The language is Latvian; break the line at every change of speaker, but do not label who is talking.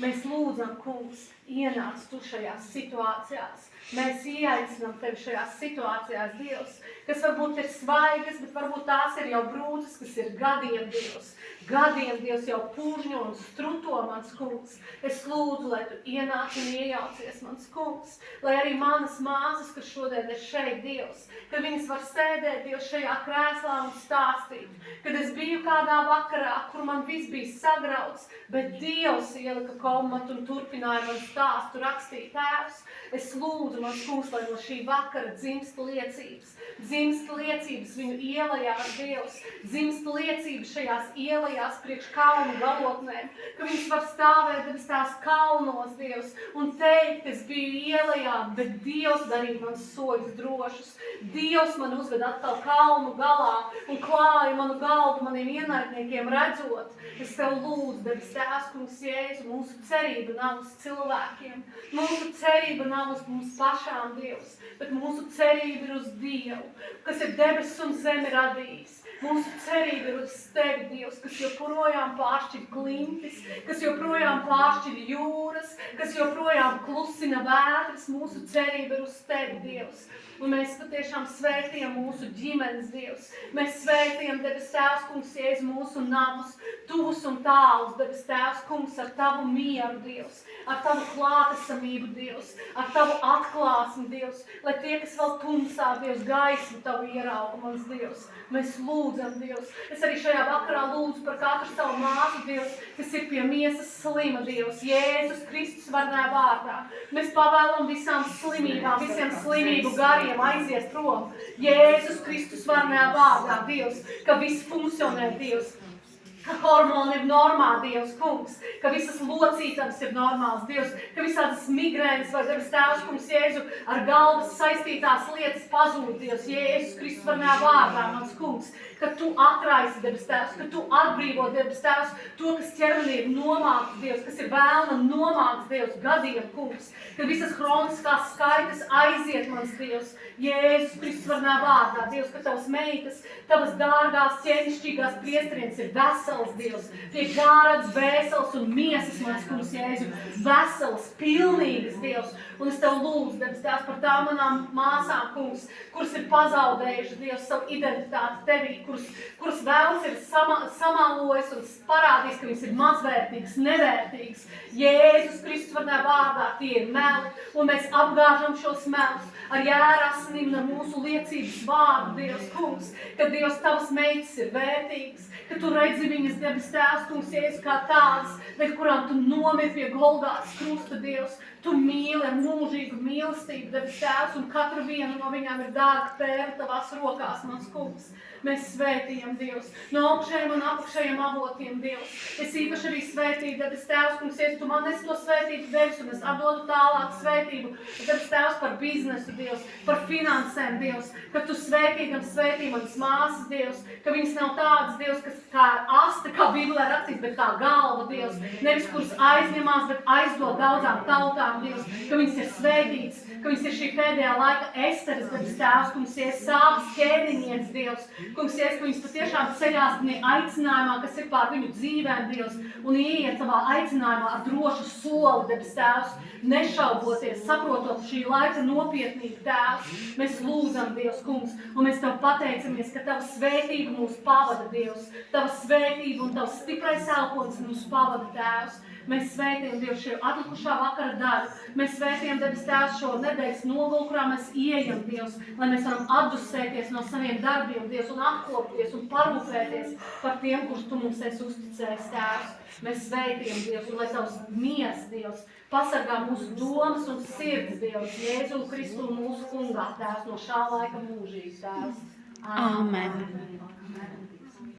Mēs lūdzam, kungs, ienāc tu šajās situācijās. Mēs ieaicinām tevi šajās situācijās, Dievs, kas varbūt ir svaigas, bet varbūt tās ir jau brūces, kas ir gadiem, Dievs. Gadiem, Dievs, jau pūžņo un struto, mans kungs. Es lūdzu, lai tu ienāc un iejaucies, mans kungs. Lai arī manas māsas, kas šodien ir šeit, Dievs, ka viņas var sēdēt, Dievs, šajā krēslā un stāstīt. Kad es biju kādā vakarā, kur man viss bija sagrauts, bet Dievs ielika komatu un turpināja man stāstu rakstīt, Tēvs. Es lūdzu, mans kungs, lai no šī vakara dzimst liecības viņu ielajās, Dievs, dzimst liecības šajās ielajās priekš kalnu galotnēm, ka viņas var stāvēt debes tās kalnos, Dievs, un teikt, es biju ielajā, bet Dievs darīja man soļus drošus. Dievs man uzved atkal kalnu galā un klāja manu galvu maniem ienaidniekiem redzot. Es tev lūdzu, debes Tēvs, kungs Jēzu, mūsu cerība nav uz cilvēkiem, mūsu cerība nav uz mums pašām, Dievs, bet mūsu cerība ir uz Dievu, kas ir debesis un zemi radījis. Mūsu cerība ir uz tevi, Dievs, kas joprojām pāršķir klintis, kas joprojām pāršķir jūras, kas joprojām klusina vētras. Mūsu cerība ir uz tevi, Dievs. Un mēs patiešām svētījam mūsu ģimenes, Dievs. Mēs svētījam, debes Tēvs, kungs, Jēzu, mūsu namus, tuvus un tālus, debes Tēvs, kungs, ar tavu mieru, Dievs, ar tavu klātesamību, Dievs, ar tavu atklāsmi, Dievs, lai tie, kas vēl tumsā, Dievs, gaismu tavu ierauga, mans Dievs. Mēs lūdzam, Dievs. Es arī šajā vakarā lūdzu par katru savu māsu, Dievs, kas ir pie miesas slima, Dievs, Jēzus Kristus varnā vārdā. Mēs pavēlam visām slimībām, visiem slimību gariem aiziet prom. Jēzus Kristus varnā vārdā, Dievs, ka viss funkcionē, Dievs. Ka hormoni ir normāli, Dievs, kungs, ka visas locītavas ir normāls, Dievs, ka visādas migrēnas vai debes Tēvs, kungs, Jēzu, ar galvas saistītās lietas pazūd, Dievs, Jēzus Kristus varnā vārdā, mans kungs, ka tu atraisi, debes Tēvs, ka tu atbrīvo, debes Tēvs, to, kas ķermenī ir nomākts, Dievs, kas ir vēlna nomākts, Dievs, gadiem, kungs, ka visas hroniskās skaitas aiziet, mans Dievs, Jēzus Kristus varnā vārdā, Dievs, ka tavas meitas, tavas dārgās, ķēnišķīgās priesterienes ir veselas, Dievs, tiek gārāts vēseles un miesas, mans kungs, Jēzu, veselas, pilnīgas, Dievs, un es tev lūdzu, debes Tēvs, par tām manām māsām, kungs, kuras ir pazaudējuši, Dievs, savu identitāti tevī, kuras vēls ir samalojis un parādījis, ka viņas ir mazvērtīgas, nevērtīgas. Jēzus Kristus varnā vārdā tie ir meli, un mēs apgāžam šos melus ar jērasinīm, ar mūsu liecības vārdu, Dievs, kungs, ka Dievs tavas meitas ir vērtīgas, ka tu redzi viņas, debes Tēvs, kungs, Jēzus, kā tādas, bet kurām tu nomir pie Golgātas krusta, Dievs, tu mīli ar mūžīgu mīlestību, debes Tēvs, un katru vienu no viņām ir dārga pēra tavās rokās, mans kungs. Mēs svētījam, Dievs, no augšējiem un apakšējiem avotiem, Dievs. Es īpaši arī svētīju, debes Tēvs, kungs, Jēzus, tu man esi to svētību devis, un es atdodu tālāk svētību, debes Tēvs, par biznesu, Dievs, par finansēm, Dievs, ka tu svētīgam svētī manas māsas, Dievs, ka viņas nav tādas, Dievs, kas kā aste, kā Bībelē rakstīts, bet kā galva, Dievs, nevis kuras aizņemās, bet aizdod daudzām tautām, Dievs, ka viņas ir svētītas, ka viņas ir šī pēdējā laika Esteres, debes Tēvs, kungs, Jēzus, sāpes ķēniņienes, Dievs, kungs, Jēzus, ka viņas patiešām ceļās aicinājumā, kas ir pār viņu dzīvēm, Dievs, un ieiet savā aicinājumā ar drošu soli, debes Tēvs, nešauboties, saprotot šī laika nopietnību, Tēvs. Mēs lūdzam, Dievs, kungs, un mēs tev pateicamies, ka tava svētība mūs pavada, Dievs, tava svētība un tavs stiprais elponis mūs pavada, Tēvs. Mēs svētījam, Dievs, šo atlikušā vakara daļu. Mēs svētījam, debes Tēvs, šo nedēļas nogalu, kurā mēs ieejam, Dievs, lai mēs varam atdusēties no saviem darbiem, Dievs, un atkopties un parūpēties par tiem, kurus tu mums esi uzticējis, Tēvs. Mēs svētījam, Dievs, un lai tavs miers, Dievs, pasargā mūsu domas un sirds, Dievs, Jēzu Kristu mūsu kungā, Tēvs, no šā laika mūžīgi, Tēvs.
Amen.